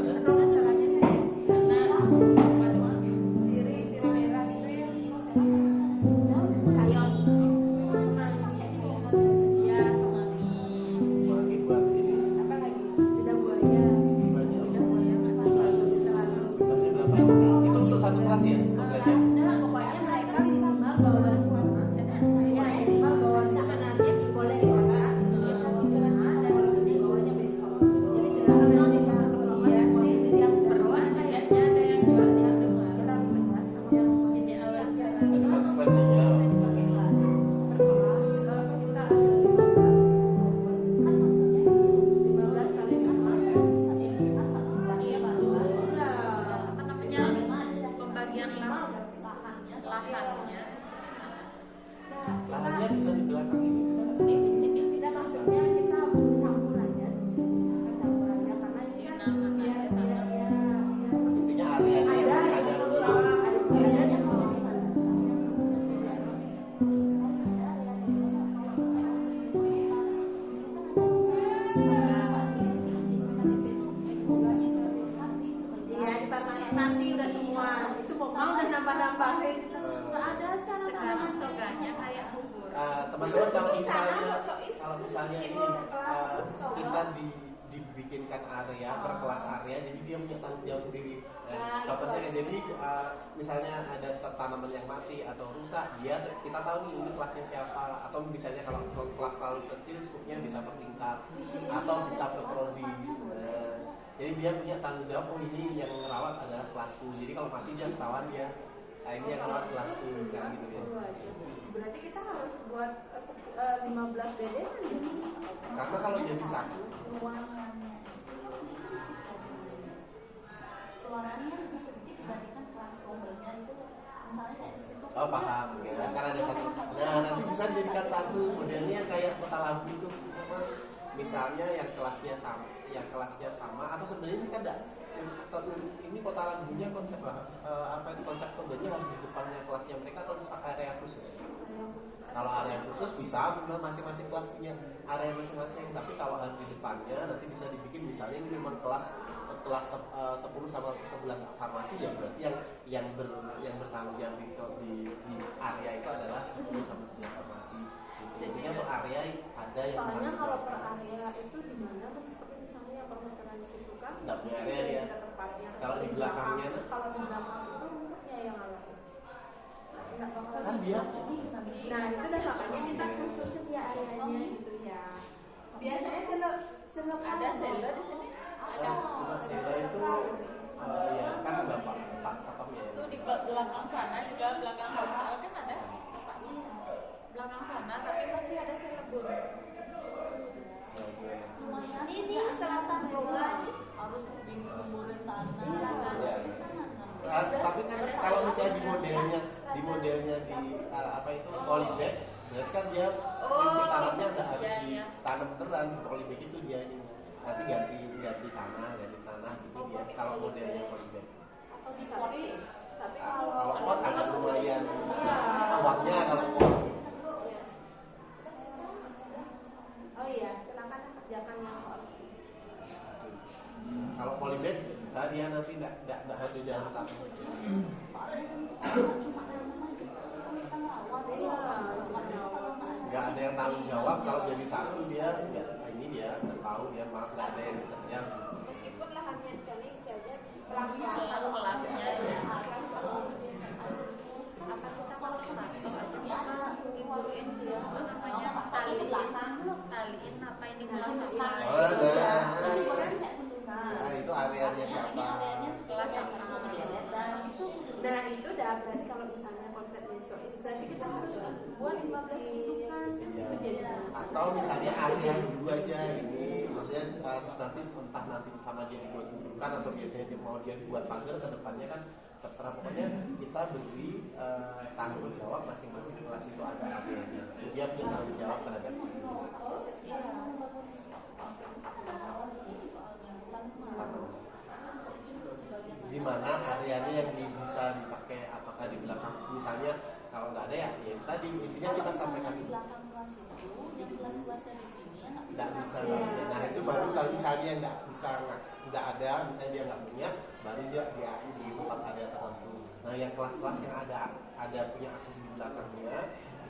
ada. Atau nggak salahnya kayak Karena siri merah itu yang kayon. ya kemangi. Wangi buat ini. Apa lagi? Lidah buaya. Banyak. Udah boleh nggak terlalu. Jumlahnya berapa ini? Itu untuk satu kelas ya? Tugasnya? Nah, pokoknya mereka minimal bawa ya minimal bawa sebenarnya boleh ya kan? Dan bawanya besok. Jadi silakan nanti kalau Iya kelas sih. yang Perluan kayaknya ada yang jual di Alfamart. kita harus tegas sama yang Ini awal Ada konsekuensinya. berkelas. Kalau kita ada 15 kan maksudnya 15 kali 5 bisa Iya betul. enggak Apa namanya? Pembagian lahannya. Lahannya bisa di belakang ini. Bisa. Di sini kita maksudnya kita campur aja karena ini kan biar Intinya areanya ada ada lulus. yang mau di mana? Iya di farmasi nanti udah semua itu mau udah nambah-nambahin nggak ada sekarang sekarang tanaman toganya kayak bubur. Teman-teman kalau Di sana, misalnya Kok, Cois? ini Timur kelas, terus ke kita dibikinkan area per kelas area, jadi dia punya tanggung jawab sendiri. Nah, Contohnya gitu. jadi misalnya ada tanaman yang mati atau rusak, kita tahu nih ini kelasnya siapa, atau misalnya kalau kelas terlalu kecil skupnya bisa per tingkat atau bisa per prodi. Jadi dia punya tanggung jawab, oh ini yang merawat adalah kelasku, jadi kalau mati dia ketahuan dia, ini yang merawat kelasku, kan gitu ya. Berarti kita harus buat 15 BD kan jadi Karena kalau jadi satu, ruangannya lebih sedikit dibandingkan kelas umumnya itu misalnya kayak di situ oh paham ya, karena ada satu. Nah nanti bisa dijadikan satu modelnya kayak kota lampu itu, misalnya yang kelasnya sama, atau sebenarnya ini kan ini kota lampunya konsep konsep kodenya harus di depannya kelasnya mereka atau di area khusus. Kalau area khusus bisa masing-masing kelas punya area masing-masing, tapi kalau harus di depannya nanti bisa dibikin misalnya ini memang kelas 10 sama 11 farmasi, ya berarti yang bertanggung jawab di area itu adalah 10 sama 11 farmasi. Intinya per area ada yang soalnya bertanggung kalau jawab. per area itu di mana kan seperti misalnya yang perhotelan di situ kan Nggak punya area beda dia. tempatnya. Kalau di belakangnya tuh? Kalau di belakang itu rumputnya yang ngalahin. Nggak bakal Kan dia nah itu dan makanya kita khususin ya areanya gitu ya. Biasanya selok Ada selo di sini. sudah Sela itu ya kan Pak Satpamnya ya. Itu di belakang sana juga, belakang hotel kan ada tempatnya. Belakang sana tapi masih ada selebur. Ya, gue. lumayan Ini ya, selatan program harus dikumpulin tanah Iya. di sana kan. Tapi kan kalau misalnya di modelnya di polybag, berarti kan dia prinsip tanamnya nggak harus iya. ditanam beneran. Polybag itu dia ini nanti ganti tanah gitu dia. Kalau modelnya polybag. Atau di pot tapi Kalau kalau pot agak lumayan Iya. uangnya kalau pot. oh iya silakan kerjakan yang soal itu. Kalau polybag, dia nanti nggak harus di dalam tanah. soalnya kan cuma nama gitu kan kita ngerawat Iya, Nggak ada yang tanggung jawab kalau jadi satu dia ya ini dia nggak tahu dia malah nggak ada yang kerja. meskipun lahannya di sana isi aja Kelas kelasnya ya. kelas Apa kita mau tato aja ini ada gituin dia apa namanya taliin apa ini kelas Oh, apa jadi orang kayak menunjukkan Nah, itu areanya siapa? ini areanya Kelas sekelas apa? dan itu nah itu udah berarti kalau misalnya konsepnya choice berarti kita harus buat 15 indukan Iya. menjadi Atau misalnya area dulu aja ini, maksudnya harus nanti sama dia dibuat dudukan atau biasanya dia mau dia buat pagar ke depannya kan terserah, pokoknya kita beri tanggung jawab masing-masing kelas itu ada areanya. Dia punya tanggung jawab terhadap itu. Di mana areanya yang bisa dipakai apakah di belakang misalnya kalau nggak ada ya tadi intinya kita sampaikan di dulu. belakang kelas itu jadi kelas-kelasnya di sini nggak bisa bangunnya. Nah itu baru kalau misalnya dia nggak ada, misalnya dia nggak punya, baru dia di tempat area tertentu. Nah yang kelas-kelas yang ada punya akses di belakangnya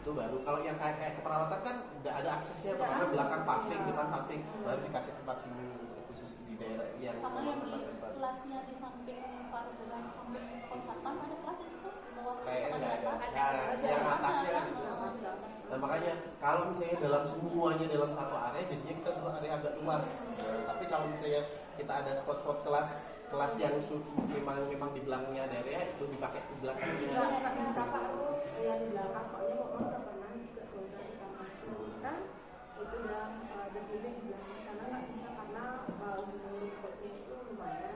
itu baru. Kalau yang kayak keperawatan kan nggak ada aksesnya, karena belakang paving, depan paving, baru dikasih tempat sini khusus di daerah yang sama yang di tempat-tempat. kelasnya di samping parkiran samping pos satpam ada kelas di situ di bawah Kayaknya nggak ada. atas. Nah, yang atasnya kan itu. Nah makanya kalau misalnya dalam semuanya dalam satu area, jadinya kita satu area agak luas. Nah, tapi kalau misalnya kita ada spot-spot kelas yang memang di belakangnya ada area, itu dipakai di belakangnya. Nggak bisa Pak Ruh, yang di belakang soalnya Mama udah pernah ikut program di kampus kan itu udah dipilih di belakang sana nggak bisa karena rumputnya itu lumayan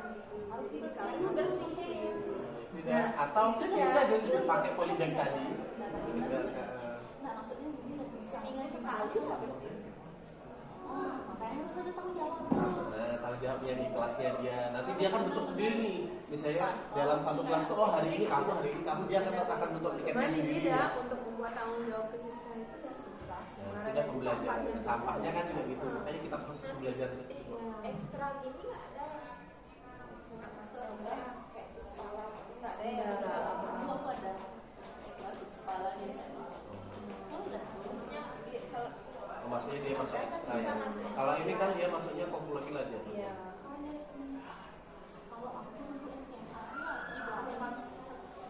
harus dibersihin. Tidak, atau kita jadi dipakai polybag tadi. Nah maksudnya gini lebih seminggu sekali nggak bersih. Oh makanya harus ada tanggung jawab. Nah, tanggung jawabnya di kelasnya dia. Nanti dia kan bentuk sendiri nih. Misalnya dalam satu kelas tuh, oh hari ini kamu, dia akan bentuk tiketnya Cuman ini sendiri. ya untuk membuat tanggung jawab ke siswa itu udah susah. Nah, tidak pembelajaran. Sampahnya kan juga gitu. Makanya kita terus belajar ke situ. Ekstra gini nggak ada kayak siswa nggak ada ya. Dulu aku ada kelas kepala di SMA. Oh udah. Maksudnya kalau Oh, maksudnya dia masuk ekstra ya. Kalau ini kan dia masuknya populasi lah dia. ya Kalau aku dulu SMA ya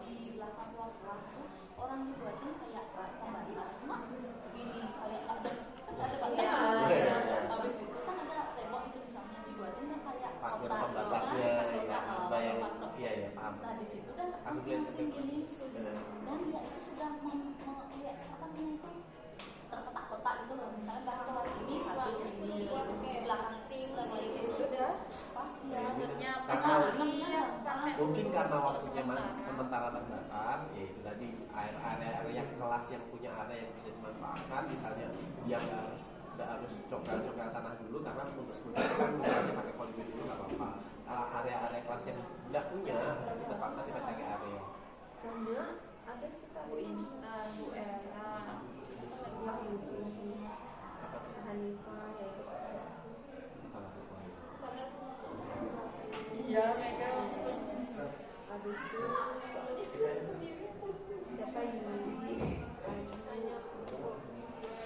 di belakang ruang kelas tuh orang dibuatin kayak pembatas cuma ini kayak ada batas. Iya. Habis itu kan ada tembok itu di sana dibuatin kan kayak Pagar kotak pembatasnya, gitu kan, ya, bayang, iya ya paham. Nah di situ dah Aku beli masing-masing SMP. gini dan dia itu sudah kayak apa namanya itu terkotak-kotak gitu loh, misalnya bahasa kelas ini satu ini di belakang tim lagi itu udah pasti ya Maksudnya Karena sampai mungkin karena waktunya sementara terbatas, ya itu tadi area kelas yang punya area yang bisa dimanfaatkan, misalnya yang nggak harus congkal tanah dulu, karena untuk sementara kan misalnya pakai polybag dulu nggak apa-apa. Kalau area-area kelas yang nggak punya, terpaksa kita cari area. karena ada sekitar Bu Intan, Bu Era, Hanifah ya itu Kita lakukan. iya Mega habis itu siapa Yudi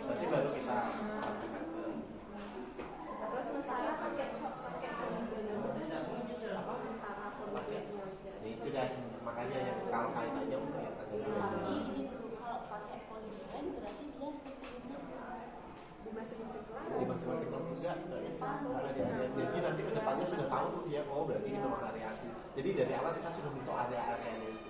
Berarti baru kita sampaikan ke terus sementara pakai polybag itu apa sementara polybagnya aja ini itu dah, makanya ya, kalau kaitannya untuk yang tadi tapi ini tuh kalau pakai polybag berarti dia di masing-masing kelas di masing-masing kelas juga jadi nanti ke depannya sudah tahu tuh dia, oh berarti ini memang area aku. Jadi dari awal kita sudah bentuk area-areanya itu.